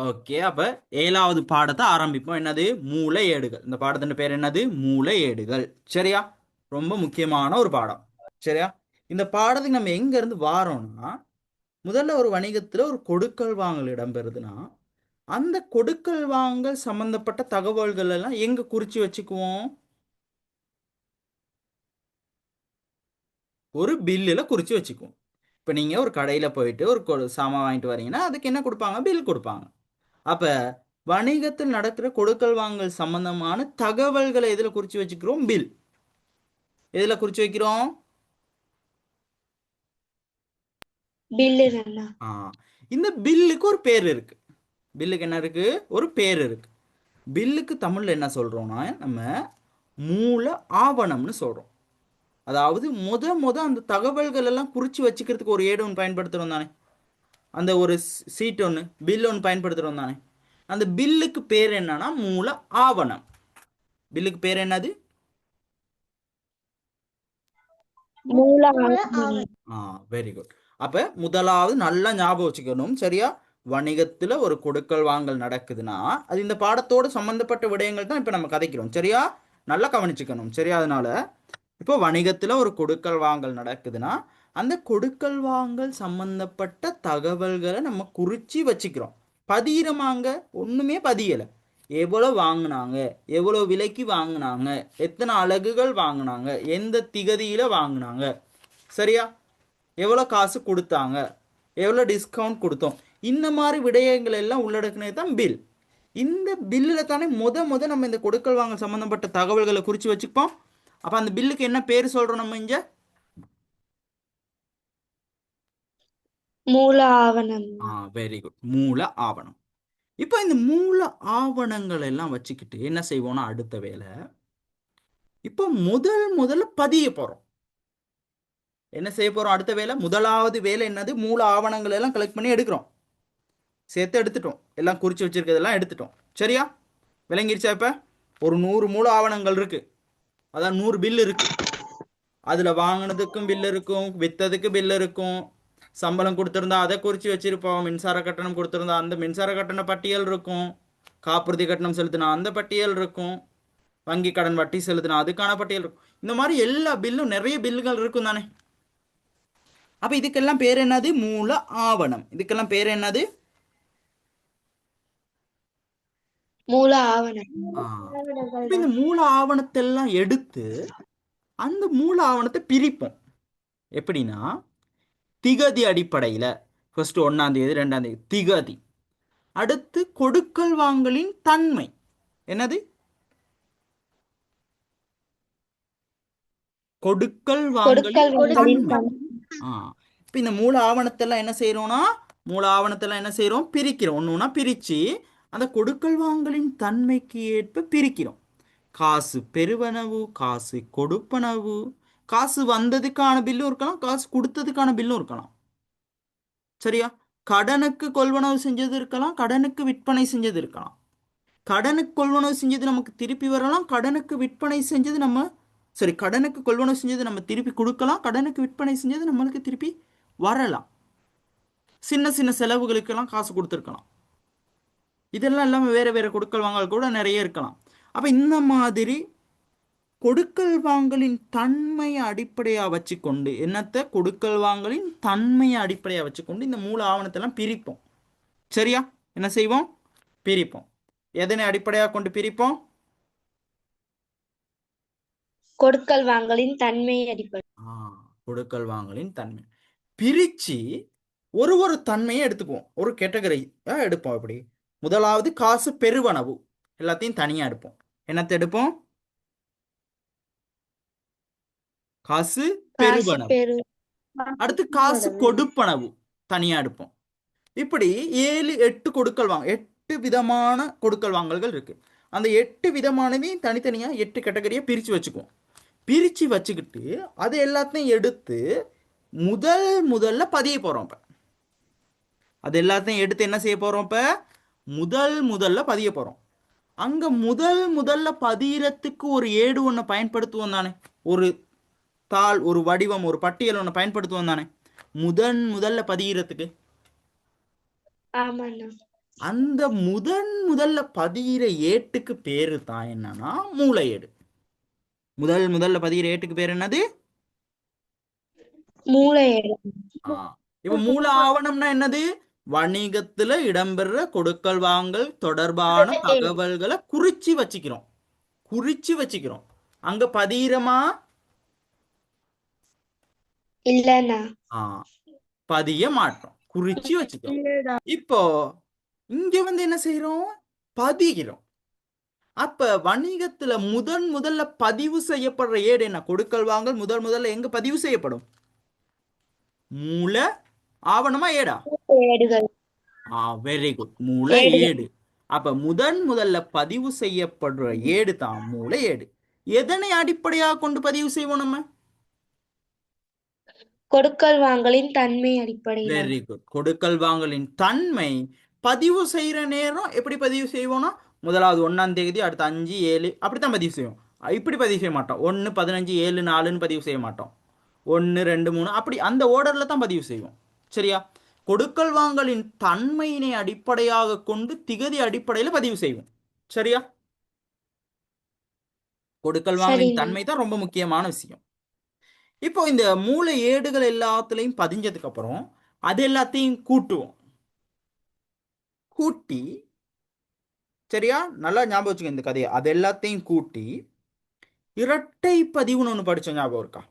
Okay, அப்ப 7வது பாடத்தை ஆரம்பிப்போம். என்னது? மூல ஏடுகள். இந்த பாடத்தின் பேர் என்னது? மூல ஏடுகள். சரியா? ரொம்ப முக்கியமான ஒரு பாடம். சரியா? இந்த பாடத்துக்கு நம்ம எங்க இருந்து வாரோம்னா, முதல்ல ஒரு வணிகத்துல ஒரு கொடுக்கல் வாங்கல் இடம்பெறுதுன்னா, அந்த கொடுக்கல் வாங்கல் சம்பந்தப்பட்ட தகவல்கள் எல்லாம் எங்க குறிச்சு வச்சுக்குவோம்? ஒரு பில்லுல குறிச்சு வச்சுக்குவோம். இப்ப நீங்க ஒரு கடையில போயிட்டு ஒரு சாமான் வாங்கிட்டு வரீங்கன்னா அதுக்கு என்ன கொடுப்பாங்க? பில் கொடுப்பாங்க. அப்ப வணிகத்தில் நடக்கிற கொடுக்கல் வாங்கல் சம்பந்தமான தகவல்களை எதுல குறிச்சு வச்சுக்கிறோம்? பில். எதுல குறிச்சு வைக்கிறோம்? பில்லு. ஆ, இந்த பில்லுக்கு ஒரு பேர் இருக்கு. பில்லுக்கு என்ன இருக்கு? ஒரு பேர் இருக்கு. பில்லுக்கு தமிழ்ல என்ன சொல்றோம்னா, நம்ம மூல ஆவணம்னு சொல்றோம். அதாவது முத அந்த தகவல்கள் எல்லாம் குறிச்சு வச்சுக்கிறதுக்கு ஒரு ஏடு ஒன்று பயன்படுத்துறோம் தானே. அந்த ஒரு சீட் ஒன்று, பில் ஒன்று பயன்படுத்துறோம் தானே. அந்த பில்லுக்கு பேர் என்னன்னா மூல ஆவணம். பில்லுக்கு பேர் என்னது? மூல வெரி குட். அப்ப முதலாவது நல்லா ஞாபகம் வச்சுக்கணும். சரியா? வணிகத்துல ஒரு கொடுக்கல் வாங்கல் நடக்குதுன்னா அது இந்த பாடத்தோடு சம்பந்தப்பட்ட விடயங்கள் தான் இப்ப நம்ம கதைக்கிறோம். சரியா? நல்லா கவனிச்சுக்கணும். சரியா? அதனால இப்போ வணிகத்துல ஒரு கொடுக்கல் வாங்கல் நடக்குதுன்னா அந்த கொடுக்கல் வாங்கல் சம்பந்தப்பட்ட தகவல்களை நம்ம குறிச்சு வச்சுக்கிறோம். பதியிறமாங்க ஒண்ணுமே பதியலை. எவ்வளவு வாங்கினாங்க, எவ்வளவு விலைக்கு வாங்கினாங்க, எத்தனை அலகுகள் வாங்கினாங்க, எந்த திகதியில வாங்கினாங்க, சரியா, எவ்வளோ காசு கொடுத்தாங்க, எவ்வளோ டிஸ்கவுண்ட் கொடுத்தோம், இந்த மாதிரி விடயங்கள் எல்லாம் உள்ளடக்கினது தான் பில். இந்த பில்லில் தானே முத நம்ம இந்த கொடுக்கல் வாங்கல் சம்மந்தப்பட்ட தகவல்களை குறித்து வச்சுப்போம். அப்போ அந்த பில்லுக்கு என்ன பேர் சொல்கிறோம் நம்ம இங்கே? மூல ஆவணம். Very good. மூல ஆவணம். இப்போ இந்த மூல ஆவணங்கள் எல்லாம் வச்சுக்கிட்டு என்ன செய்வோம்னா அடுத்த வேலை, இப்போ முதல்ல பதிய போகிறோம். என்ன செய்ய போகிறோம் அடுத்த வேலை? முதலாவது வேலை என்னது? மூல ஆவணங்கள் எல்லாம் கலெக்ட் பண்ணி எடுக்கிறோம். சேர்த்து எடுத்துட்டோம். எல்லாம் குறித்து வச்சிருக்கிறதெல்லாம் எடுத்துட்டோம். சரியா? விளங்கிருச்சா? இப்போ ஒரு 100 மூல ஆவணங்கள் இருக்கு. அதான் 100 பில் இருக்கு. அதில் வாங்கினதுக்கும் பில் இருக்கும், விற்றதுக்கு பில் இருக்கும், சம்பளம் கொடுத்துருந்தா அதை குறித்து வச்சிருப்போம், மின்சார கட்டணம் கொடுத்துருந்தா அந்த மின்சார கட்டண பட்டியல் இருக்கும், காப்புறுதி கட்டணம் செலுத்தினா அந்த பட்டியல் இருக்கும், வங்கி கடன் வட்டி செலுத்தினா அதுக்கான பட்டியல் இருக்கும். இந்த மாதிரி எல்லா பில்லும் நிறைய பில்லுகள் இருக்கும் தானே. அப்போ இதுக்கெல்லாம் பேர் என்னது? மூல ஆவணம். இதுக்கெல்லாம் பேர் என்னது? மூல ஆவணம். இப்ப இந்த மூல ஆவணத்தை எல்லாம் எடுத்து அந்த மூல ஆவணத்தை பிரிப்போம். எப்படின்னா திகதி அடிப்படையில் ஃபர்ஸ்ட் 1ஆம் தேதி 2ஆம் தேதி திகதி. அடுத்து கொடுக்கல் வாங்கலின் தன்மை. என்னது? கொடுக்கல் வாங்கலின் தன்மை. இப்ப இந்த மூல ஆவணத்தெல்லாம் என்ன செய்யறோம்னா என்ன செய்யறோம்? பிரிக்கிறோம். ஒண்ணு பிரிச்சு அந்த கொடுக்கல் வாங்கலின் தன்மைக்கு ஏற்ப பிரிக்கிறோம். காசு பெறுவனவு, காசு கொடுப்பனவு, காசு வந்ததுக்கான பில்லும் இருக்கலாம், காசு கொடுத்ததுக்கான பில்லும் இருக்கலாம். சரியா? கடனுக்கு கொள்வனவு செஞ்சது இருக்கலாம், கடனுக்கு விற்பனை செஞ்சது இருக்கலாம். கடனுக்கு கொள்வனவு செஞ்சது நமக்கு திருப்பி வரலாம், கடனுக்கு விற்பனை செஞ்சது கடனுக்கு கொள்வனவு செஞ்சது நம்ம திருப்பி கொடுக்கலாம், கடனுக்கு விற்பனை செஞ்சது நம்மளுக்கு திருப்பி வரலாம். சின்ன சின்ன செலவுகளுக்கெல்லாம் காசு கொடுத்துருக்கலாம். இதெல்லாம் இல்லாமல் வேற வேற கொடுக்கல் வாங்கல் கூட நிறைய இருக்கலாம். அப்ப இந்த மாதிரி கொடுக்கல் வாங்கலின் தன்மையை அடிப்படையா வச்சுக்கொண்டு, என்னத்த? கொடுக்கல் வாங்கலின் தன்மையை அடிப்படையா வச்சுக்கொண்டு இந்த மூல ஆவணத்தெல்லாம் பிரிப்போம். சரியா? என்ன செய்வோம்? பிரிப்போம். எதனை அடிப்படையாக கொண்டு பிரிப்போம்? கொடுக்கல் வாங்கலின் தன்மை அடிப்படை. கொடுக்கல் வாங்கலின் தன்மை பிரிச்சு ஒரு தன்மையை எடுத்துக்குவோம். ஒரு கேட்டகரி எடுப்போம். எப்படி? முதலாவது காசு பெறுவனவு எல்லாத்தையும் தனியா எடுப்போம். என்னத்தை எடுப்போம்? காசு பெறுவனவு. அடுத்து காசு கொடுப்பனவு தனியா எடுப்போம். இப்படி 7 8 கொடுக்கல் வாங்க 8 விதமான கொடுக்கல் வாங்கல்கள் இருக்கு. அந்த 8 விதமானதையும் தனித்தனியா 8 கேட்டகரியா பிரிச்சு வச்சுக்குவோம். பிரிச்சு வச்சுக்கிட்டு அது எல்லாத்தையும் எடுத்து முதல்ல பதிய போறோம். இப்ப அது எல்லாத்தையும் எடுத்து என்ன செய்ய போறோம்? இப்ப முதல்ல பதிய போறோம். அங்க முதல்ல பதியறதுக்கு ஒரு ஏடு ஒன்று பயன்படுத்துவோம் தானே. ஒரு தாள், ஒரு வடிவம், ஒரு பட்டியல் ஒன்று பயன்படுத்துவோம் தானே முதல்ல பதியறதுக்கு. அந்த முதல்ல பதியிற ஏட்டுக்கு பேரு தான் என்னன்னா மூல ஏடு. முதல்ல பதியிற ஏட்டுக்கு பேர் என்னது? மூளை ஏடு. ஆ. இப்ப மூல ஆவணம்னா என்னது? வணிகத்துல இடம்பெற கொடுக்கல் வாங்கல் தொடர்பான தகவல்களை குறிச்சு வச்சுக்கிறோம். அங்க பதியிறமா? இல்லண்ணா. ஆ, பதிய மாட்டோம், குறிச்சு வச்சுக்கிறோம். இப்போ இங்க என்ன செய்யறோம்? பதிகிறோம். அப்ப வணிகத்துல முதல்ல பதிவு செய்யப்படுற ஏடு என்ன? கொடுக்கல் வாங்கல் முதல்ல எங்க பதிவு செய்யப்படும்? மூல ஆவணமா ஏடா? ஏடுகள். வெரி குட், மூல ஏடுகள். ஏடு. அப்ப முதல்ல பதிவு செய்யப்படுற ஏடு தான் மூல ஏடு. எதனை அடிப்படையாக கொண்டு பதிவு செய்வோம் நம்ம? கொடுக்கல் வாங்கலின் தன்மை அடிப்படையில. Very good. கொடுக்கல் வாங்கலின் தன்மை பதிவு செய்யற நேரம் எப்படி பதிவு செய்வோம்னா, முதலாவது 1ஆம் தேதி, அடுத்து 5/7 அப்படித்தான் பதிவு செய்வோம். இப்படி பதிவு செய்ய மாட்டோம். 1/15/7/4ன்னு பதிவு செய்ய மாட்டோம். 1 2 3 அப்படி அந்த ஓர்டர்ல தான் பதிவு செய்வோம். சரியா? கொடுக்கல் வாங்கலின் தன்மையினை அடிப்படையாக கொண்டு திகதி அடிப்படையில் பதிவு செய்வோம். சரியா? கொடுக்கல் வாங்கலின் சரிண்ணா. தன்மை தான் ரொம்ப முக்கியமான விஷயம். இப்போ இந்த மூல ஏடுகள் எல்லாத்துலயும் பதிஞ்சதுக்கு அப்புறம் அது எல்லாத்தையும் கூட்டுவோம். கூட்டி, சரியா, நல்லா ஞாபகம் வச்சுக்க இந்த கதையை. அது எல்லாத்தையும் கூட்டி இரட்டை பதிவுன்னு ஒன்று படிச்ச ஞாபகம் இருக்கா?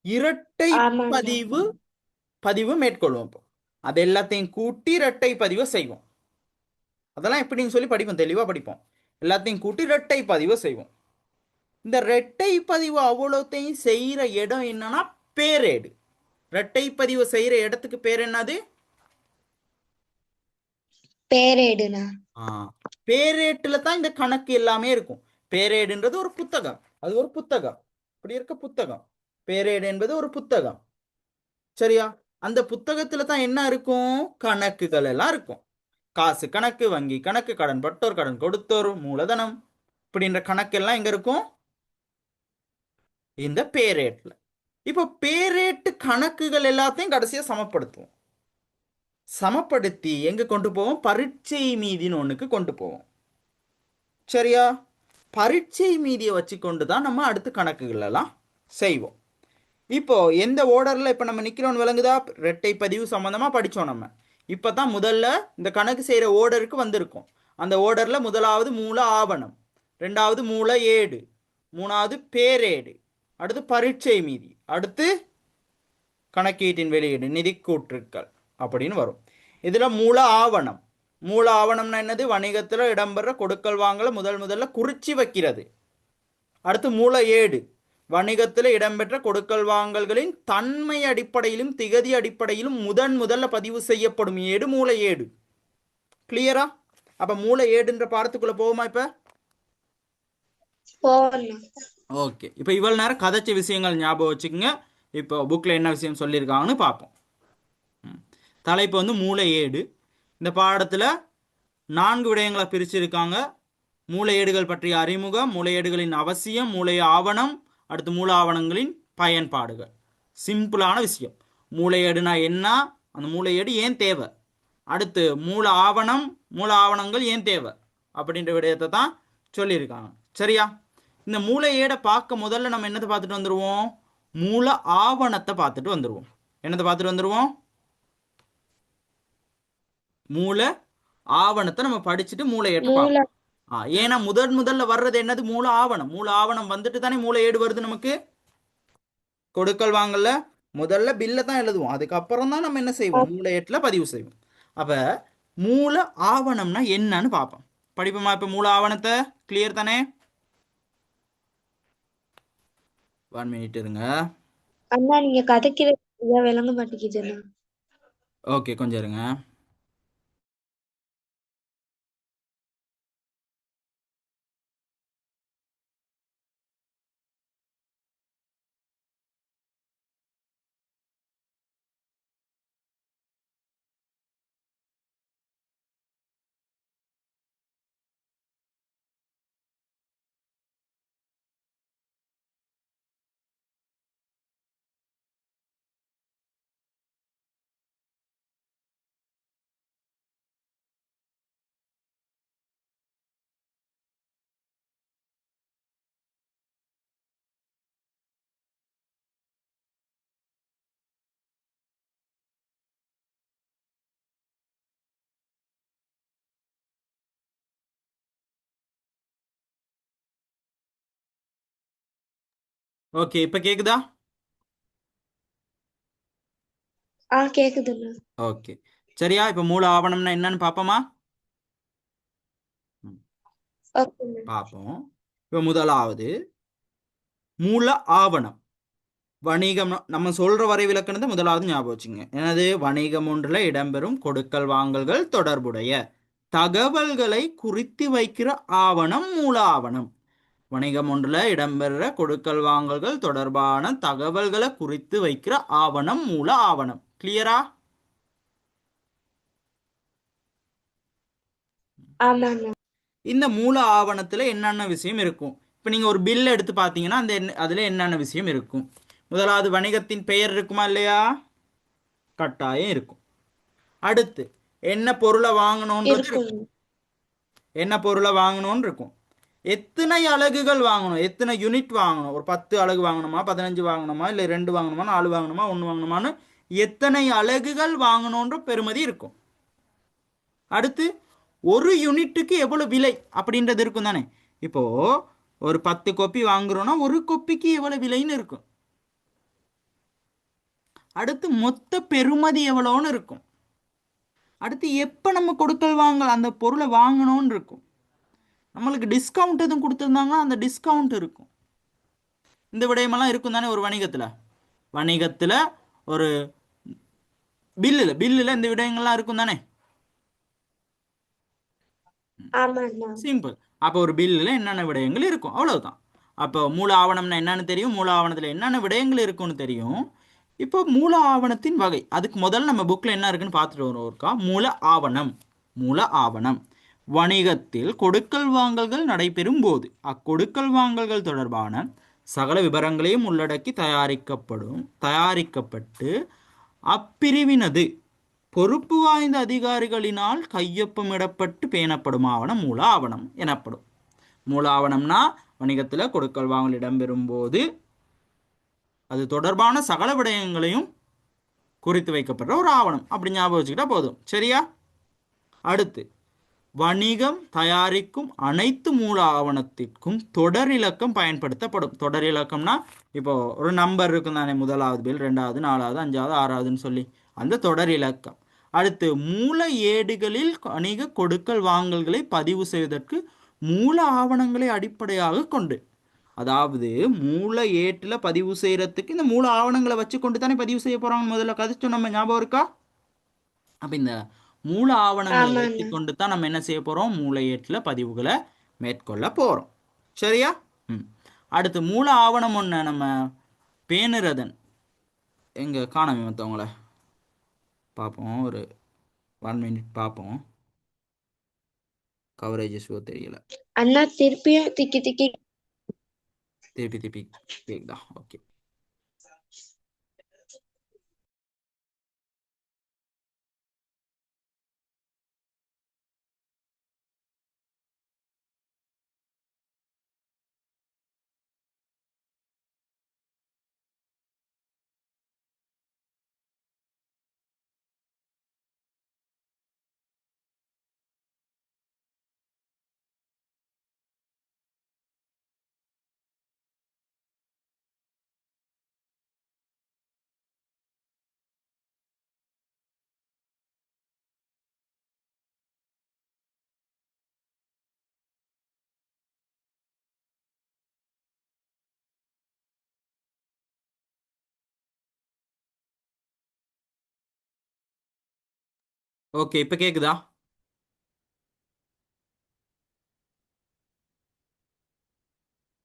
இரட்டை ஆமாண்ணா. பதிவு பதிவு மேற்கொள்வோம். இப்போ அது எல்லாத்தையும் கூட்டி இரட்டை பதிவை செய்வோம். அதெல்லாம் எப்படின்னு சொல்லி படிப்போம், தெளிவாக படிப்போம். எல்லாத்தையும் கூட்டி இரட்டை பதிவை செய்வோம். இந்த இரட்டை பதிவு அவ்வளோத்தையும் செய்கிற இடம் என்னன்னா பேரேடு. இரட்டை பதிவு செய்கிற இடத்துக்கு பேர் என்னது? பேரேடுண்ணா. பேரேட்டுல தான் இந்த கணக்கு எல்லாமே இருக்கும். பேரேடுன்றது ஒரு புத்தகம். அது ஒரு புத்தகம். இப்படி இருக்க புத்தகம். பேரேடு என்பது ஒரு புத்தகம். சரியா? அந்த புத்தகத்துல தான் என்ன இருக்கும்? கணக்குகள் எல்லாம் இருக்கும். காசு கணக்கு, வங்கி கணக்கு, கடன் பட்டோர், கடன் கொடுத்தோர், மூலதனம், இப்படின்ற கணக்கெல்லாம் எங்க இருக்கும்? இந்த பேரேட்ல. இப்போ பேரேட்டு கணக்குகள் எல்லாத்தையும் கடைசியா சமப்படுத்துவோம். சமப்படுத்தி எங்க கொண்டு போவோம்? பரீட்சை மீதின்னு ஒண்ணுக்கு கொண்டு போவோம். சரியா? பரீட்சை மீதியை வச்சு கொண்டு தான் நம்ம அடுத்த கணக்குகள் எல்லாம் செய்வோம். இப்போ எந்த ஓர்டர்ல இப்ப நம்ம நிக்கிறோம் விளங்குதா? இரட்டை பதிவு சம்பந்தமா படிச்சோம் நம்ம. இப்பதான் முதல்ல இந்த கணக்கு செய்யற ஓர்டருக்கு வந்திருக்கும். அந்த ஓர்டர்ல முதலாவது மூல ஆவணம், ரெண்டாவது மூல ஏடு, மூணாவது பேரேடு, அடுத்து பரீட்சை மீதி, அடுத்து கணக்கீட்டின் வெளியீடு, நிதி கூற்றுக்கள் அப்படின்னு வரும். இதுல மூல ஆவணம். மூல ஆவணம்னா என்னது? வணிகத்துல இடம்பெற கொடுக்கல் வாங்கல முதல்ல குறிச்சு வைக்கிறது. அடுத்து மூல ஏடு, வணிகத்தில் இடம்பெற்ற கொடுக்கல் வாங்கல்களின் தன்மை அடிப்படையிலும் திகதி அடிப்படையிலும் முதல்ல பதிவு செய்யப்படும் ஏடு மூல ஏடு. கிளியரா? அப்ப மூல ஏடுன்ற பாடத்துக்குள்ள போவோமா இப்ப? ஓகே. இப்ப இவ்வளவு நேரம் கதைச்ச விஷயங்கள் ஞாபகம் வச்சுக்கோங்க. இப்போ புக்ல என்ன விஷயம் சொல்லியிருக்காங்கன்னு பார்ப்போம். தலைப்பு மூல ஏடு. இந்த பாடத்துல 4 விடயங்களை பிரிச்சிருக்காங்க. மூல ஏடுகள் பற்றிய அறிமுகம், மூல ஏடுகளின் அவசியம், மூல ஆவணம், அடுத்து மூல ஆவணங்களின் பயன்பாடுகள். சிம்பிளான விஷயம். மூல ஏடுனா என்ன, அந்த மூல ஏடு ஏன் தேவை, அடுத்து மூல ஆவணம், மூல ஆவணங்கள் ஏன் தேவை அப்படின்ற விடயத்தை தான் சொல்லியிருக்காங்க. சரியா? இந்த மூல ஏடை பார்க்க முதல்ல நம்ம என்னத்தை பார்த்துட்டு வந்துடுவோம்? மூல ஆவணத்தை பார்த்துட்டு வந்துடுவோம். என்னத்தை பார்த்துட்டு வந்துடுவோம்? மூல ஆவணத்தை நம்ம படிச்சுட்டு மூல ஏட்டை பார்ப்போம். ஏன்னா முதல்ல வர்றது என்னது? மூல ஆவணம். மூல ஆவணம் வந்துட்டு தானே மூல ஏடு வருது நமக்கு. கொடுக்கல் வாங்கல முதல்ல பில்ல தான் எழுதுவோம், அதுக்கப்புறம் தான் நம்ம என்ன செய்வோம்? மூல ஏட்டுல பதிவு செய்வோம். அப்ப மூல ஆவணம்னா என்னன்னு பார்ப்போம். படிப்போமா இப்ப மூல ஆவணத்தை? கிளியர் தானே? 1 மினிட் இருங்க. அண்ணா நீங்க கதைக்கிறது விளங்க மாட்டேங்குதுண்ணா. ஓகே, கொஞ்சம் இருங்க. ஓகே, இப்ப கேக்குதா? கேக்குதுண்ணா. ஓகே, சரியா? இப்ப மூல ஆவணம்னா என்னன்னு பாப்போமா? ஓகேண்ணா. பார்ப்போம். இப்ப முதலாவது மூல ஆவணம். வணிகம் நம்ம சொல்ற வரை விலக்கணத்தை முதலாவது ஞாபகம் வச்சுங்க. எனது வணிகம் ஒன்றில் இடம்பெறும் கொடுக்கல் வாங்கல்கள் தொடர்புடைய தகவல்களை குறித்து வைக்கிற ஆவணம் மூல ஆவணம். வணிகம் ஒன்றில் இடம்பெற கொடுக்கல் வாங்கல்கள் தொடர்பான தகவல்களை குறித்து வைக்கிற ஆவணம் மூல ஆவணம். கிளியரா? ஆமாண்ணா. இந்த மூல ஆவணத்துல என்னென்ன விஷயம் இருக்கும்? இப்ப நீங்க ஒரு பில் எடுத்து பார்த்தீங்கன்னா அதுல என்னென்ன விஷயம் இருக்கும்? முதலாவது வணிகத்தின் பெயர் இருக்குமா இல்லையா? கட்டாயம் இருக்கும். அடுத்து என்ன பொருளை வாங்கணும்ன்றது இருக்கும். இருக்கும். என்ன பொருளை வாங்கணும்னு இருக்கும். எத்தனை அலகுகள் வாங்கணும், எத்தனை யூனிட் வாங்கணும், ஒரு 10 அலகு வாங்கணுமா, 15 வாங்கணுமா, இல்லை 2 வாங்கணுமா, 4 வாங்கணுமா, 1 வாங்கணுமான்னு எத்தனை அலகுகள் வாங்கணுன்ற பெறுமதி இருக்கும். அடுத்து ஒரு யூனிட்டுக்கு எவ்வளவு விலை அப்படின்றது இருக்கும் தானே. இப்போ ஒரு 10 கோப்பி வாங்குறோம்னா ஒரு கோப்பிக்கு எவ்வளவு விலைன்னு இருக்கும். அடுத்து மொத்த பெறுமதி எவ்வளோன்னு இருக்கும். அடுத்து எப்போ நம்ம கொடுக்கல் வாங்க அந்த பொருளை வாங்கணும்னு இருக்கும். நம்மளுக்கு டிஸ்கவுண்ட் எதுவும் கொடுத்துருந்தாங்கன்னா அந்த டிஸ்கவுண்ட் இருக்கும். இந்த விடயமெல்லாம் இருக்கும் தானே ஒரு வணிகத்தில். வணிகத்தில் ஒரு பில்லில் இந்த விடயங்கள்லாம் இருக்கும் தானே. சிம்பிள். அப்போ ஒரு பில்லில் என்னென்ன விடயங்கள் இருக்கும் அவ்வளவுதான். அப்போ மூல ஆவணம்னா என்னன்னு தெரியும், மூல ஆவணத்தில் என்னென்ன விடயங்கள் இருக்குன்னு தெரியும். இப்போ மூல ஆவணத்தின் வகை, அதுக்கு முதல்ல நம்ம புக்கில் என்ன இருக்குன்னு பார்த்துட்டு வரோம் ஒருக்கா. மூல ஆவணம். மூல ஆவணம் வணிகத்தில் கொடுக்கல் வாங்கல்கள் நடைபெறும் போது அக்கொடுக்கல் வாங்கல்கள் தொடர்பான சகல விவரங்களையும் உள்ளடக்கி தயாரிக்கப்பட்டு அப்பிரிவினது பொறுப்பு வாய்ந்த அதிகாரிகளினால் கையொப்பமிடப்பட்டு பேணப்படும் ஆவணம் மூல ஆவணம் எனப்படும். மூல ஆவணம்னா வணிகத்தில் கொடுக்கல் வாங்கல் இடம்பெறும் போது அது தொடர்பான சகல விடயங்களையும் குறித்து வைக்கப்படுற ஒரு ஆவணம். அப்படி ஞாபகம் வச்சுக்கிட்டா போதும். சரியா? அடுத்து வணிகம் தயாரிக்கும் அனைத்து மூல ஆவணத்திற்கும் தொடர் இலக்கம் பயன்படுத்தப்படும். தொடர் இலக்கம்னா இப்போ ஒரு நம்பர் இருக்கும் தானே, முதலாவது பில், 2வது, 4வது, 5வது, 6வதுன்னு சொல்லி அந்த தொடர் இலக்கம். அடுத்து மூல ஏடுகளில் வணிக கொடுக்கல் வாங்கல்களை பதிவு செய்வதற்கு மூல ஆவணங்களை அடிப்படையாக கொண்டு, அதாவது மூல ஏட்டில் பதிவு செய்யறதுக்கு இந்த மூல ஆவணங்களை வச்சு கொண்டு தானே பதிவு செய்ய போறாங்க. முதல்ல கதைச்சோம் நம்ம, ஞாபகம் இருக்கா? அப்ப இந்த மூல ஆவணங்களை வச்சு கொண்டு தான் நம்ம என்ன செய்ய போறோம், மூல ஏட்டில் பதிவுகளை மேற்கொள்ள போறோம். சரியா? அடுத்து மூல ஆவணம் ஒன்று நம்ம பேணுறதன் எங்க காணாம மற்றவங்கள பார்ப்போம். ஒரு 1 மினிட் பார்ப்போம். கவரேஜ் ஷோ தெரியல அண்ணா. திருப்பியும் திக்கி திருப்பி கேக்குதா? ஓகே. ஓகே, இப்போ கேக்குதா?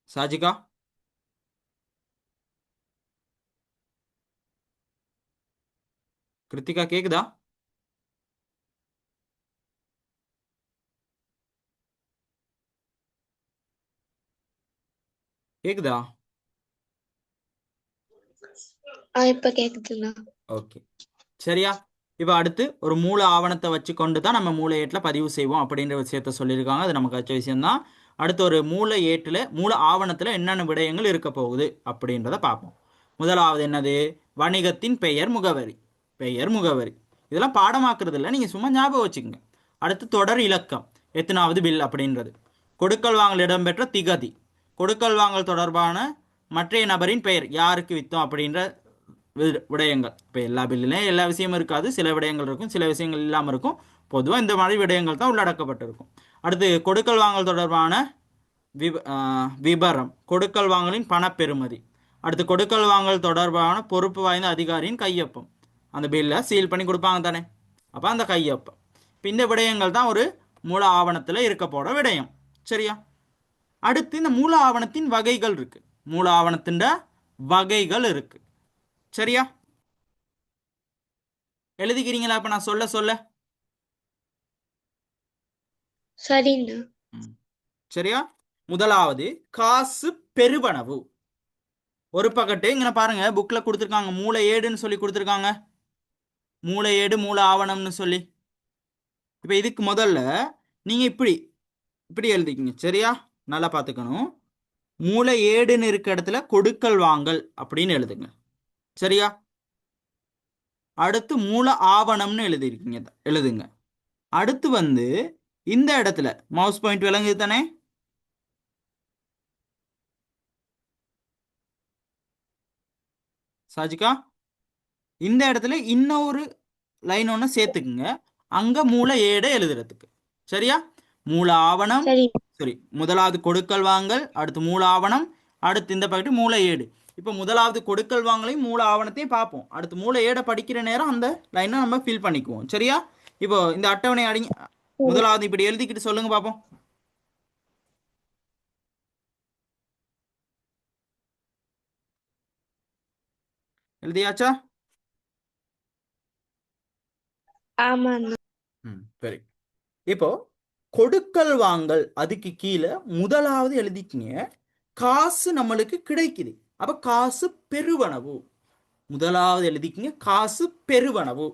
சாஜிகா, கிருத்திகா கேக்குதா? கேக்குதா? இப்ப கேக்குதுண்ணா. ஓகே, சரியா? இப்போ அடுத்து ஒரு மூல ஆவணத்தை வச்சு கொண்டு தான் நம்ம மூல ஏட்டில் பதிவு செய்வோம் அப்படின்ற விஷயத்த சொல்லியிருக்காங்க. அது நமக்கு வச்ச விஷயம்தான். அடுத்து ஒரு மூல ஏட்டில் மூல ஆவணத்தில் என்னென்ன விடயங்கள் இருக்க போகுது அப்படின்றத பார்ப்போம். முதலாவது என்னது? வணிகத்தின் பெயர் முகவரி. பெயர் முகவரி இதெல்லாம் பாடமாக்குறது இல்லை, நீங்கள் சும்மா ஞாபகம் வச்சுக்கோங்க. அடுத்து தொடர் இலக்கம், எத்தனாவது பில் அப்படின்றது. கொடுக்கல் வாங்கல் இடம்பெற்ற திகதி, கொடுக்கல் வாங்கல் தொடர்பான மற்றைய நபரின் பெயர் யாருக்கு விற்றோம் அப்படின்ற விடயங்கள். இப்போ எல்லா பில்லுலையும் எல்லா விஷயமும் இருக்காது, சில விடயங்கள் இருக்கும், சில விஷயங்கள் இல்லாமல் இருக்கும். பொதுவாக இந்த மாதிரி விடயங்கள் தான் உள்ளடக்கப்பட்டிருக்கும். அடுத்து கொடுக்கல் வாங்கல் தொடர்பான விபரம், கொடுக்கல் வாங்கலின் பணப்பெறுமதி. அடுத்து கொடுக்கல் வாங்கல் தொடர்பான பொறுப்பு வாய்ந்த அதிகாரியின் கையொப்பம். அந்த பில்லை சீல் பண்ணி கொடுப்பாங்க தானே, அப்போ அந்த கையொப்பம். இப்போ இந்த விடயங்கள் தான் ஒரு மூல ஆவணத்தில் இருக்க போற விடயம். சரியா? அடுத்து இந்த மூல ஆவணத்தின் வகைகள் இருக்கு. மூல ஆவணத்தின் வகைகள் இருக்கு. சரியா? எழுதிக்கிறீங்களா? அப்ப நான் சொல்ல சொல்ல சரிண்ணா. சரியா? முதலாவது காசு பெறுவனவு. ஒரு பக்கத்து இங்க பாருங்க, புக்ல கொடுத்துருக்காங்க மூல ஏடுன்னு சொல்லி கொடுத்துருக்காங்க, மூல ஏடு மூல ஆவணம்னு சொல்லி. இப்ப இதுக்கு முதல்ல நீங்க இப்படி இப்படி எழுதிக்கிங்க. சரியா? நல்லா பார்த்துக்கணும். மூல ஏடுன்னு இருக்க இடத்துல கொடுக்கல் வாங்கல் அப்படின்னு எழுதுங்க. சரியா? அடுத்து மூல ஆவணம்னு எழுதுங்க. அடுத்து வந்து இந்த இடத்துல மவுஸ் பாயிண்ட் விளங்குது தானே, சாஜிகா? இந்த இடத்துல இன்னொரு லைன் ஒன்று சேர்த்துக்குங்க, அங்க மூல ஏடை எழுதுறதுக்கு. சரியா? மூல ஆவணம், சரி. சரி, முதலாவது கொடுக்கல் வாங்கல், அடுத்து மூல ஆவணம், அடுத்து இந்த பக்கத்து மூல ஏடு. இப்போ முதலாவது கொடுக்கல் வாங்கலையும் மூல ஆவணத்தையும் பார்ப்போம். அடுத்து மூல ஏடை படிக்கிற நேரம் அந்த லைனை நம்ம ஃபில் பண்ணிக்குவோம். சரியா? இப்போ இந்த அட்டவணை முதலாவது இப்படி எழுதிக்கிட்டு சொல்லுங்க பார்ப்போம். எழுதியாச்சா? ஆமாண்ணா. சரி. இப்போ கொடுக்கல் வாங்கல் அதுக்கு கீழே முதலாவது எழுதிக்கிங்க, காசு நம்மளுக்கு கிடைக்குது. அப்ப காசு பெறுவனவு. முதலாவது எழுதிக்கிங்க, காசு பெறுவனவு.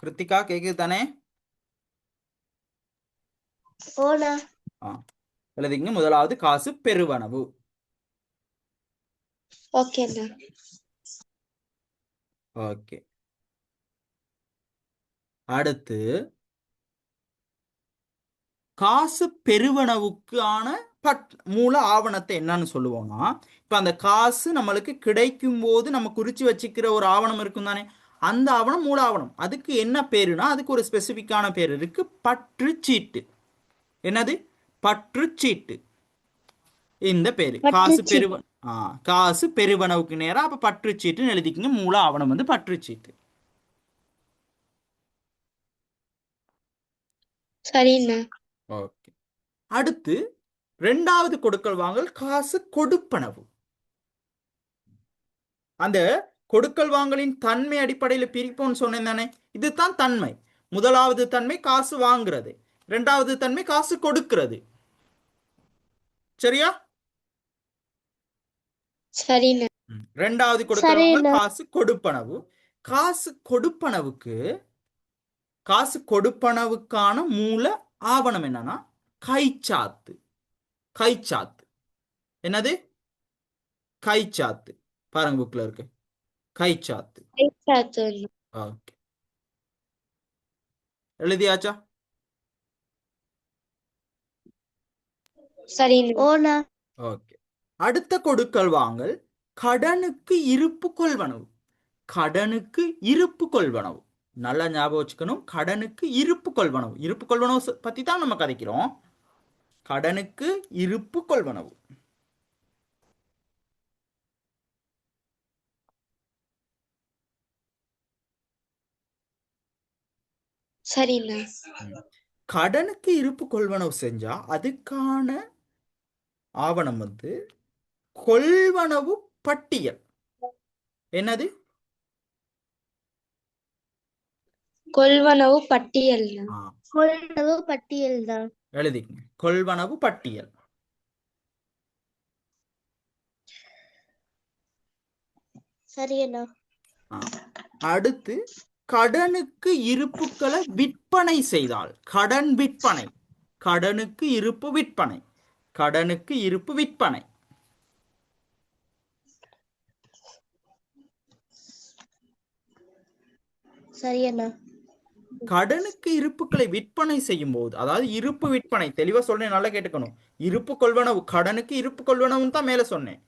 கிருத்திகா கேக்குது தானே? எழுதிங்க முதலாவது காசு பெறுவனவு. ஓகேண்ணா. ஓகே. அடுத்து காசு பெறுவனவுக்கான மூல ஆவணத்தை என்னன்னு சொல்லுவோம்னா, இப்ப அந்த காசு நம்மளுக்கு கிடைக்கும் போது நம்ம குறிச்சு வச்சுக்கிற ஒரு ஆவணம் இருக்கும் தானே, அந்த ஆவணம் மூல ஆவணம். அதுக்கு என்ன பேருனா, அதுக்கு ஒரு ஸ்பெசிபிக்கான பேர் இருக்கு, பற்றுச்சீட்டு. என்னது? பற்றுச்சீட்டு. இந்த பேரு காசு பெறுவனவுக்கு நேரம். அப்ப பற்றுச்சீட்டுன்னு எழுதிக்கங்க. மூல ஆவணம் வந்து பற்றுச்சீட்டு. சரிண்ணா. ஓகே. அடுத்து இரண்டாவது கொடுக்கல் வாங்கல் காசு கொடுப்பனவு. அந்த கொடுக்கல் வாங்கலின் தன்மை அடிப்படையில் பிரிப்போம்னு சொன்னேன் தானே, இதுதான் தன்மை. முதலாவது தன்மை காசு வாங்குறது, இரண்டாவது தன்மை காசு கொடுக்கிறது. சரியா? சரிண்ணா. இரண்டாவது கொடுக்கல் வாங்கல் காசு கொடுப்பனவு. காசு கொடுப்பனவுக்கான மூல ஆவணம் என்னன்னா கைச்சாத்து. கைச்சாத்து. என்னது? கைச்சாத்து. பாருங்க புக்ல இருக்கு, கைச்சாத்து. ஓகே. எழுதியாச்சா? சரிண்ணா. ஓகே. அடுத்த கொடுக்கல் வாங்கல் கடனுக்கு இருப்பு கொள்வனவு. கடனுக்கு இருப்பு கொள்வனவு. நல்லா ஞாபகம் வச்சுக்கணும், கடனுக்கு இருப்பு கொள்வனவு. இருப்பு கொள்வனவு பத்தி தான் நம்ம கதைக்கிறோம். கடனுக்கு இருப்பு கொள்வனவு. சரிண்ணா. கடனுக்கு இருப்பு கொள்வனவு செஞ்சா அதுக்கான ஆவணம் வந்து கொள்வனவு பட்டியல். என்னது? கொள்வனவு பட்டியல். கொள்வனவு பட்டியல் தான். எழுதிக்கங்க, கொள்வனவு பட்டியல். சரியண்ணா. அடுத்து கடனுக்கு இருப்புக்களை விற்பனை செய்தால், கடன் விற்பனை. கடனுக்கு இருப்பு விற்பனை. கடனுக்கு இருப்பு விற்பனை. சரியண்ணா. கடனுக்கு இருப்புக்களை விற்பனை செய்யும் போது, அதாவது இருப்பு விற்பனை, தெளிவா சொல்றேன், நல்லா கேட்டுக்கணும். இருப்பு கொள்வனவு, கடனுக்கு இருப்பு கொள்வனவுன்னு தான் மேல சொன்னேன்.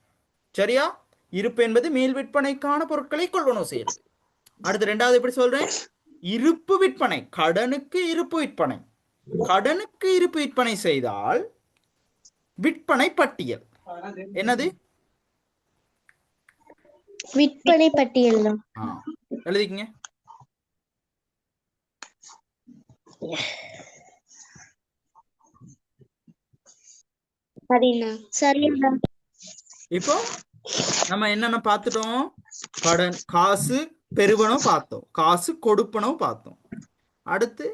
சரியா? இருப்பு என்பது மேல் விற்பனைக்கான பொருட்களை கொள்வனவு செய்யறது. அடுத்து ரெண்டாவது எப்படி சொல்றேன்? இருப்பு விற்பனை, கடனுக்கு இருப்பு விற்பனை. கடனுக்கு இருப்பு விற்பனை செய்தால் விற்பனை பட்டியல் என்னது? விற்பனை பட்டியல் தான். எழுதிக்கங்க. சரிண்ணா. சரிண்ணா. இப்போ நம்ம என்னென்ன பார்த்துட்டோம்? கடன், காசு பெறுவனவு பார்த்தோம், காசு கொடுப்பனவு பார்த்தோம், அடுத்து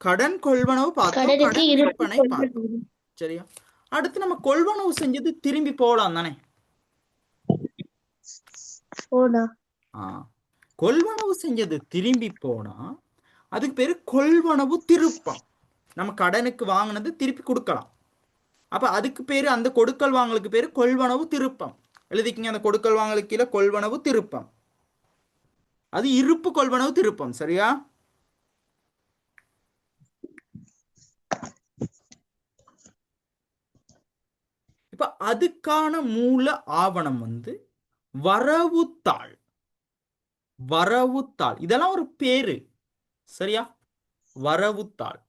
கடன் கொள்வனவு பார்த்தோம், கடனுக்கு கடன் இருப்பு விற்பனை பார்த்தோம். சரியா? அடுத்து நம்ம கொள்வனவு செஞ்சது திரும்பி போகலாம் தானே? போனா. கொள்வனவு செஞ்சது திரும்பி போனா அதுக்கு பேரு கொள்வனவு திருப்பம். நம்ம கடனுக்கு வாங்கினது திருப்பி கொடுக்கலாம். அப்ப அதுக்கு பேரு, அந்த கொடுக்கல் வாங்கலுக்கு பேரு கொள்வனவு திருப்பம். எழுதிக்கங்க, அந்த கொடுக்கல் வாங்கலுக்கு கீழே கொள்வனவு திருப்பம். அது இருப்பு கொள்வனவு திருப்பம். சரியா? இப்ப அதுக்கான மூல ஆவணம் வந்து வரவுத்தாள். வரவுத்தாள் இதெல்லாம் ஒரு பேரு. சரியா? வரவுத்தாள்.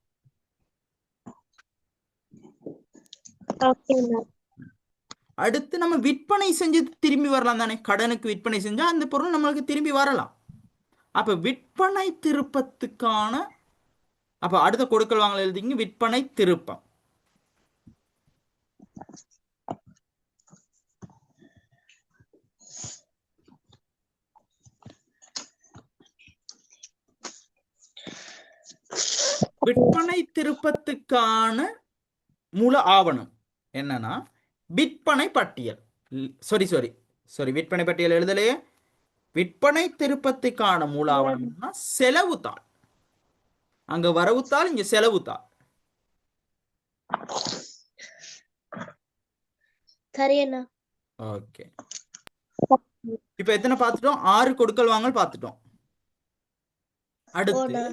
அடுத்து நம்ம விற்பனை செஞ்சது திரும்பி வரலாம் தானே? கடனுக்கு விற்பனை செஞ்சா அந்த பொருள் நம்மளுக்கு திரும்பி வரலாம். அப்ப விற்பனை திருப்பத்துக்கான, அப்ப அடுத்த கொடுக்கல் வாங்கல் எழுதிங்க, விற்பனை திருப்பம். விற்பனை திருப்பத்துக்கான மூல ஆவணம் என்னன்னா விற்பனை பட்டியல். விற்பனை பட்டியல் எழுதலையே. விற்பனை திருப்பத்துக்கான மூல ஆவணம் செலவு தாள். அங்க வரவுத்தாள், இங்க செலவு தாள். சரியண்ணா. ஓகே. இப்ப எத்தனை பார்த்துட்டோம்? 6 கொடுக்கல் வாங்கல் பார்த்துட்டோம். அடுத்து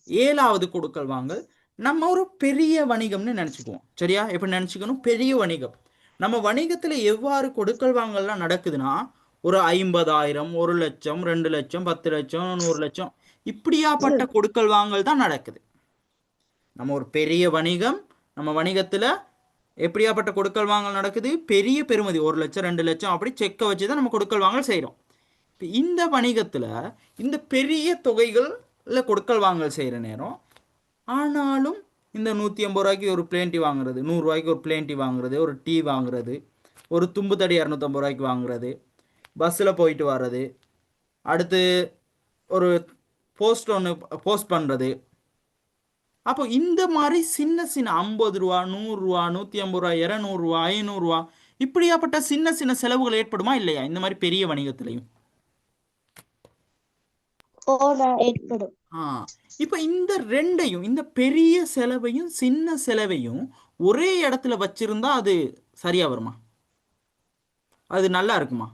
7வது கொடுக்கல் வாங்கல். நம்ம ஒரு பெரிய வணிகம்னு நினைச்சுக்குவோம். சரியா? எப்படி நினைச்சுக்கணும்? பெரிய வணிகம். நம்ம வணிகத்துல எவ்வாறு கொடுக்கல் வாங்கல்லாம் நடக்குதுன்னா, ஒரு 50,000, 1 லட்சம், 2 லட்சம், 10 லட்சம், 100 லட்சம், இப்படியாப்பட்ட கொடுக்கல் வாங்கல் தான் நடக்குது. நம்ம ஒரு பெரிய வணிகம், நம்ம வணிகத்துல எப்படியாப்பட்ட கொடுக்கல் வாங்கல் நடக்குது? பெரிய பெறுமதி 1 லட்சம், 2 லட்சம், அப்படி செக்கை வச்சுதான் நம்ம கொடுக்கல் வாங்கல் செய்யறோம். இந்த வணிகத்துல இந்த பெரிய தொகைகள்ல கொடுக்கல் வாங்கல் செய்யற நேரம், ஆனாலும் இந்த 150 ரூபாய்க்கு ஒரு பிளேன் டீ வாங்குறது, 100 ரூபாய்க்கு ஒரு பிளேன் டீ வாங்குறது, ஒரு டீ வாங்குறது, ஒரு தும்பு தடி 250 ரூபாய்க்கு வாங்குறது, பஸ்ஸில் போயிட்டு வர்றது, அடுத்து ஒரு போஸ்ட் ஒன்று போஸ்ட் பண்ணுறது. அப்போ இந்த மாதிரி சின்ன சின்ன 50 ரூபா, 100 ரூபா, 150 ரூபா, 200 ரூபா, 500 ரூபா, இப்படியாப்பட்ட சின்ன சின்ன செலவுகள் ஏற்படுமா இல்லையா இந்த மாதிரி பெரிய வணிகத்திலையும்? ஏற்படும். இப்ப இந்த ரெண்டையும், இந்த பெரிய செலவையும் சின்ன செலவையும் ஒரே இடத்துல வச்சிருந்தா அது சரியா வருமா? அது நல்லா இருக்குமா?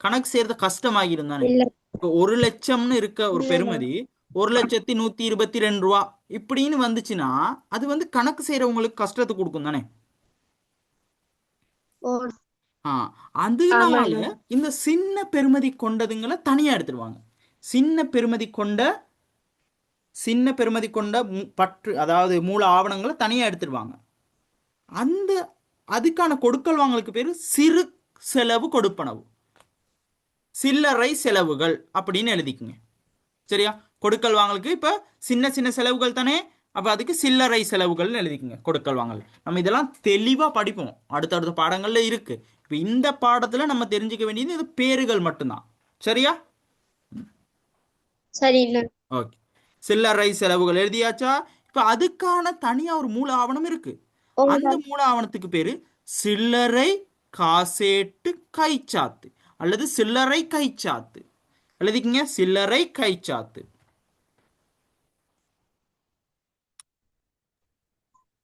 கணக்கு செய்யறது கஷ்டமாகி இருந்தானே. இப்போ 1 லட்சம்னு இருக்க ஒரு பெருமதி 1,122,000 ரூபா இப்படின்னு வந்துச்சுன்னா அது வந்து கணக்கு செய்யறவங்களுக்கு கஷ்டத்தை கொடுக்கும் தானே. அதனால இந்த சின்ன பெருமதி கொண்டதுங்களை தனியா எடுத்துருவாங்க. சின்ன பெருமதி கொண்ட பற்று, அதாவது மூல ஆவணங்களை தனியா எடுத்துருவாங்க. அதுக்கான கொடுக்கல் வாங்கலுக்கு பேரு சிறு செலவு கொடுப்பனவு, சில்லறை செலவுகள் அப்படின்னு எழுதிக்குங்க. சரியா? கொடுக்கல் வாங்கலுக்கு இப்ப சின்ன சின்ன செலவுகள் தானே, அப்ப அதுக்கு சில்லறை செலவுகள் எழுதிக்குங்க. கொடுக்கல் வாங்கல் நம்ம இதெல்லாம் தெளிவா படிப்போம், அடுத்தடுத்த பாடங்கள்ல இருக்கு. இப்ப இந்த பாடத்துல நம்ம தெரிஞ்சுக்க வேண்டியது இது பேருகள் மட்டும்தான். சரியா? சரி. ஓகே. சில்லறை செலவுகள் எழுதியாச்சா? இப்ப அதுக்கான தனியா ஒரு மூல ஆவணம் இருக்கு. அந்த மூல ஆவணத்துக்கு பேரு சில்லறை காசேட்டு கைச்சாத்து அல்லது சில்லறை கைச்சாத்து. எழுதிக்கங்க, சில்லறை கைச்சாத்து.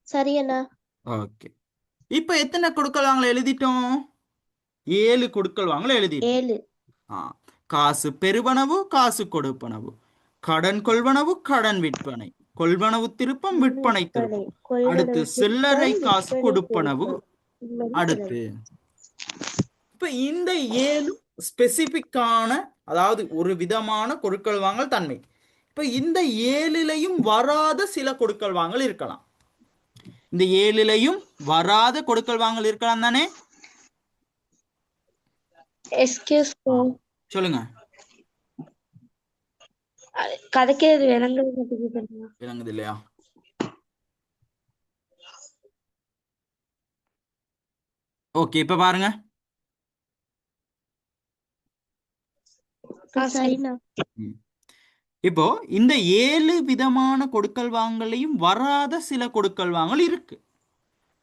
சரியண்ணா. ஓகே. இப்ப எத்தனை கொடுக்கல் வாங்கல எழுதிட்டோம்? 7 கொடுக்கல் வாங்கல எழுதிட்டோம். 7. காசு பெறுவனவு, காசு கொடுப்பனவு, கடன் கொள்வனவு கடன் விற்பனை, கொள்வனவு திருப்பம் விற்பனை திருப்பம், அடுத்து சில்லறை காசு கொடுப்பனவு, அடுத்து இப்ப இந்த 7 ஸ்பெசிபிக்கான, அதாவது ஒரு விதமான கொடுக்கல் வாங்கல் தன்மை. இப்ப இந்த 7லையும் வராத சில கொடுக்கல் வாங்கல் இருக்கலாம். இந்த 7லையும் வராத கொடுக்கல் வாங்கல் இருக்கலாம் தானே? எஸ்கியூஸ் சொல்லுங்க. கதைக்கிறது விளங்குது விளங்குது இல்லையா? ஓகே, இப்ப பாருங்க. சரிண்ணா. இப்போ இந்த 7 விதமான கொடுக்கல் வாங்கலையும் வராத சில கொடுக்கல் வாங்கல் இருக்கு.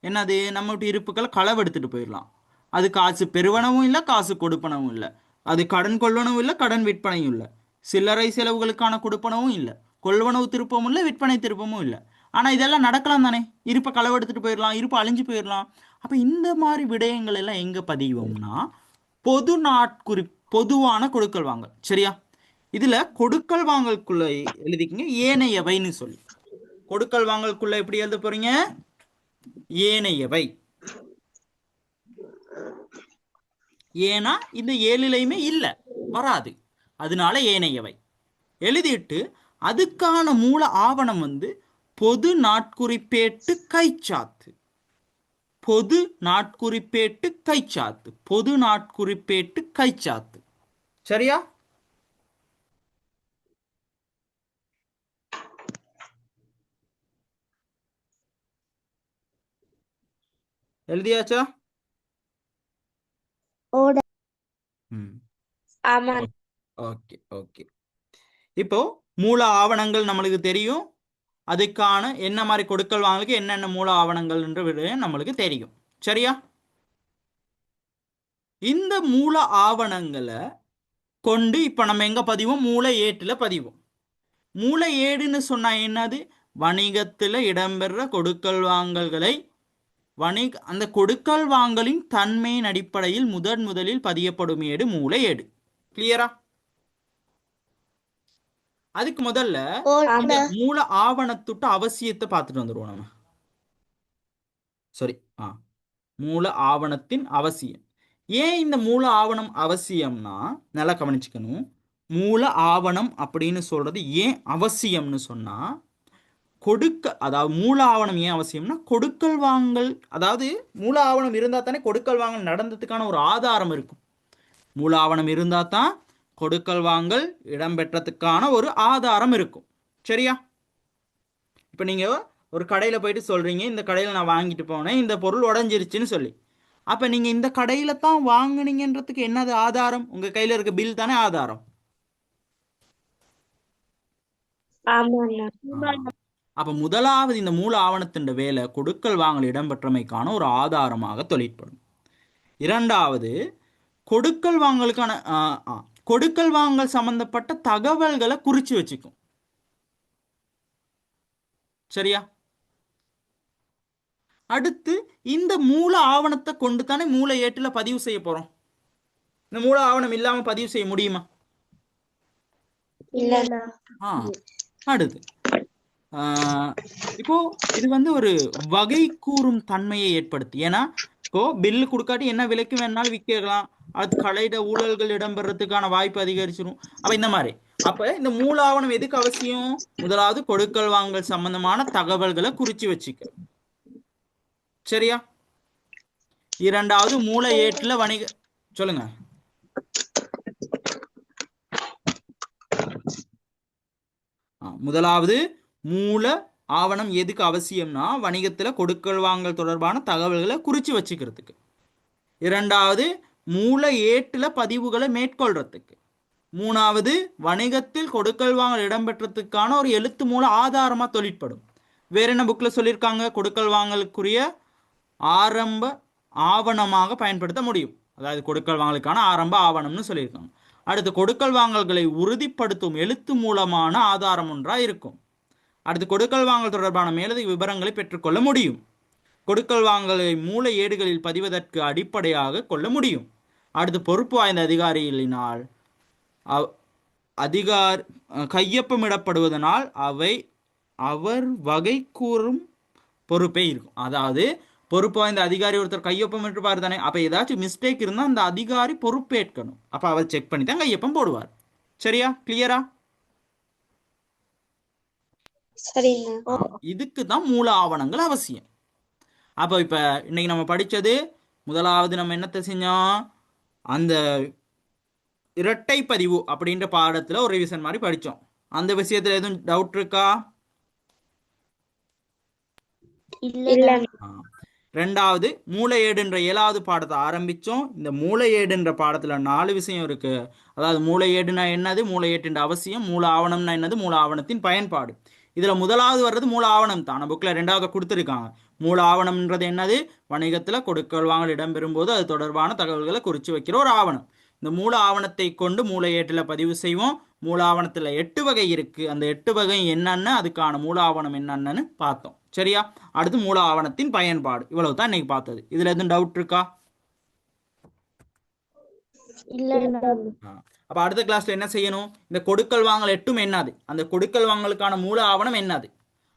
என்னது? நம்மகிட்ட இருப்புக்களை களவெடுத்துட்டு போயிடலாம். அது காசு பெறுவனவும் இல்லை, காசு கொடுப்பனவும் இல்லை. அது கடன் கொள்வனவும் இல்லை, கடன் விற்பனையும் இல்லை. சில்லறை செலவுகளுக்கான கொடுப்பனவும் இல்லை, கொள்வனவு திருப்பமும் இல்லை, விற்பனை திருப்பமும் இல்லை. ஆனால் இதெல்லாம் நடக்கலாம் தானே? இருப்பை களவெடுத்துட்டு போயிடலாம், இருப்பு அழிஞ்சு போயிடலாம். அப்போ இந்த மாதிரி விடயங்கள் எல்லாம் எங்கே பதிவோம்னா பொதுவான கொடுக்கல் வாங்கல். சரியா? இதுல கொடுக்கல் வாங்கலுக்குள்ள எழுதிக்கிங்க ஏனையவைன்னு சொல்லி. கொடுக்கல் வாங்கலுக்குள்ள எப்படி எழுத போறீங்க? ஏனையவை. ஏன்னா இந்த 7லையுமே இல்ல, வராது, அதனால ஏனையவை எழுதிட்டு அதுக்கான மூல ஆவணம் பொது நாட்குறிப்பேட்டு கைச்சாத்து. பொது நாட்குறிப்பேட்டு கைச்சாத்து, பொது நாட்குறிப்பேட்டு கைச்சாத்து. சரியா? எழுதியாச்சா? ஆமா. Okay okay. இப்போ மூல ஆவணங்கள் நம்மளுக்கு தெரியும். அதுக்கான என்ன மாதிரி கொடுக்கல் வாங்கலுக்கு என்னென்ன மூல ஆவணங்கள் என்ற விடயம் நம்மளுக்கு தெரியும். சரியா? இந்த மூல ஆவணங்களை கொண்டு இப்ப நம்ம எங்க பதிவோம்? மூல ஏட்டுல பதிவோம். மூல ஏடுன்னு சொன்னா என்னது? வணிகத்துல இடம்பெற கொடுக்கல் வாங்கல்களை அந்த கொடுக்கல் வாங்கலின் தன்மையின் அடிப்படையில் முதலில் பதியப்படும் ஏடு மூல ஏடு. கிளியரா? அதுக்கு முதல்ல அந்த மூல ஆவணத்துட்டு அவசியத்தை பார்த்துட்டு வந்துடுவோம் நம்ம. சரி, மூல ஆவணத்தின் அவசியம். ஏன் இந்த மூல ஆவணம் அவசியம்னா நல்லா கவனிச்சுக்கணும். மூல ஆவணம் அப்படின்னு சொல்றது ஏன் அவசியம்னு சொன்னா, அதாவது மூல ஆவணம் ஏன் அவசியம்னா கொடுக்கல் வாங்கல், அதாவது மூல ஆவணம் இருந்தா தானே கொடுக்கல் வாங்கல் நடந்ததுக்கான ஒரு ஆதாரம் இருக்கும். மூல ஆவணம் இருந்தா தான் கொடுக்கல் வாங்கல் இடம்பெற்றதுக்கான ஒரு ஆதாரம் இருக்கும். சரியா? இப்ப நீங்க ஒரு கடையில போயிட்டு சொல்றீங்க, இந்த கடையில நான் வாங்கிட்டு போனேன், இந்த பொருள் உடஞ்சிருச்சுன்னு சொல்லி. அப்ப நீங்க இந்த கடையில தான் வாங்கினீங்கன்றதுக்கு என்னது ஆதாரம்? உங்க கையில இருக்க பில் தானே ஆதாரம். அப்ப முதலாவது இந்த மூல ஆவணத்தின் வேலை கொடுக்கல் வாங்கல் இடம்பெற்றமைக்கான ஒரு ஆதாரமாக தொழிற்படும். இரண்டாவது, கொடுக்கல் வாங்கலுக்கான கொடுக்கல் வாங்கல் சம்பந்தப்பட்ட தகவல்களை குறிச்சு வச்சுக்கும். சரியா? அடுத்து இந்த மூல ஆவணத்தை கொண்டு தானே மூல ஏட்டுல பதிவு செய்ய போறோம். இந்த மூல ஆவணம் இல்லாம பதிவு செய்ய முடியுமா? அடுத்து இப்போ இது ஒரு வகை கூறும் தன்மையை ஏற்படுத்தி. ஏன்னா இப்போ பில்லு கொடுக்காட்டி என்ன விலைக்கு வேணாலும் விற்கலாம், அது கலையிட ஊழல்கள் இடம்பெறதுக்கான வாய்ப்பு அதிகரிச்சிடும். அப்ப இந்த மாதிரி அப்ப இந்த மூல ஆவணம் எதுக்கு அவசியம்? முதலாவது கொடுக்கல் வாங்கல் சம்பந்தமான தகவல்களை குறிச்சு வச்சுக்க. சரியா? இரண்டாவது மூல ஏட்டுல வணிக சொல்லுங்க. முதலாவது மூல ஆவணம் எதுக்கு அவசியம்னா வணிகத்துல கொடுக்கல் வாங்கல் தொடர்பான தகவல்களை குறிச்சு வச்சுக்கிறதுக்கு. இரண்டாவது மூல ஏட்டுல பதிவுகளை மேற்கொள்றதுக்கு. மூணாவது வணிகத்தில் கொடுக்கல் வாங்கல் இடம்பெற்றதுக்கான ஒரு எழுத்து மூல ஆதாரமா தொழிற்படும். வேற என்ன புக்ல சொல்லியிருக்காங்க? கொடுக்கல் வாங்கலுக்குரிய ஆரம்ப ஆவணமாக பயன்படுத்த முடியும். அதாவது கொடுக்கல் வாங்கலுக்கான ஆரம்ப ஆவணம்னு சொல்லியிருக்காங்க. அடுத்து கொடுக்கல் வாங்கல்களை உறுதிப்படுத்தும் எழுத்து மூலமான ஆதாரம் ஒன்றா இருக்கும். அடுத்து கொடுக்கல் வாங்கல் தொடர்பான மேலதிக விவரங்களை பெற்றுக்கொள்ள முடியும். கொடுக்கல் வாங்கலை மூல ஏடுகளில் பதிவதற்கு அடிப்படையாக கொள்ள முடியும். அடுத்து பொறுப்பு வாய்ந்த அதிகாரிகளினால் கையொப்பமிடப்படுவதனால் அவை அவர் வகை கூறும் பொறுப்பே இருக்கும். அதாவது பொறுப்பு வாய்ந்த அதிகாரி ஒருத்தர் கையொப்பம் இட்டுப்பாரு தானே, அப்போ ஏதாச்சும் மிஸ்டேக் இருந்தால் அந்த அதிகாரி பொறுப்பேற்கணும். அப்போ அவர் செக் பண்ணி தான் கையொப்பம் போடுவார். சரியா? கிளியரா? சரிண்ணா. இதுக்கு தான் மூல ஆவணங்கள் அவசியம். அப்போ இப்போ இன்னைக்கு நம்ம படித்தது முதலாவது நம்ம என்னத்தை செஞ்சோம், அந்த இரட்டை பதிவு அப்படின்ற பாடத்தில் ஒரு ரிவிஷன் மாதிரி படித்தோம். அந்த விஷயத்தில் எதுவும் டவுட் இருக்கா? இல்ல. ரெண்டாவது மூளையேடுன்ற 7வது பாடத்தை ஆரம்பித்தோம். இந்த மூளையேடுன்ற பாடத்தில் 4 விஷயம் இருக்கு. அதாவது மூளையேடுனா என்னது, மூளையேட்டுன்ற அவசியம், மூல ஆவணம்னா என்னது, மூல ஆவணத்தின் பயன்பாடு. இதில் முதலாவது வர்றது மூல ஆவணம் தான். புக்கில் 2வது கொடுத்துருக்காங்க. மூல ஆவணம்ன்றது என்னது, வணிகத்தில் கொடுக்கல் வாங்கல் இடம்பெறும் போது அது தொடர்பான தகவல்களை குறித்து வைக்கிற ஒரு ஆவணம். இந்த மூல ஆவணத்தை கொண்டு மூளையேட்டில் பதிவு செய்வோம். மூல ஆவணத்தில் 8 வகை இருக்கு. அந்த 8 வகை என்னென்ன, அதுக்கான மூல ஆவணம் என்னென்னு பார்த்தோம். சரியா? அடுத்து மூல ஆவணத்தின் பயன்பாடு. இவ்வளவு தான் இன்னைக்கு பார்த்தது. இதுல எதுவும் டவுட் இருக்கா? இல்ல. அப்ப அடுத்த கிளாஸ்ல என்ன செய்யணும், இந்த கொடுக்கல் வாங்கல் 8ம் என்னது, அந்த கொடுக்கல் வாங்கலுக்கான மூல ஆவணம் என்னது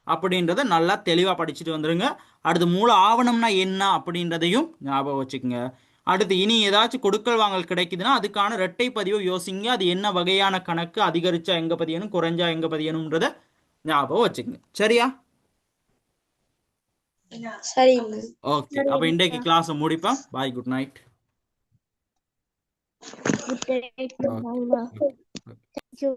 அப்படின்றத நல்லா தெளிவா படிச்சுட்டு வந்துருங்க. அடுத்து மூல ஆவணம்னா என்ன அப்படின்றதையும் ஞாபகம் வச்சுக்கோங்க. அடுத்து இனி ஏதாச்சும் கொடுக்கல் வாங்கல் கிடைக்குதுன்னா அதுக்கான இரட்டை பதிவை யோசிங்க. அது என்ன வகையான கணக்கு, அதிகரிச்சா எங்க பதியணும், குறைஞ்சா எங்க பதியணும்ன்றத ஞாபகம் வச்சுக்கோங்க. சரியா? சரிண்ணா. ஓகே, அப்ப இன்றைக்கு கிளாஸ் முடிப்போம். Bye, good night. Good night. Thank you.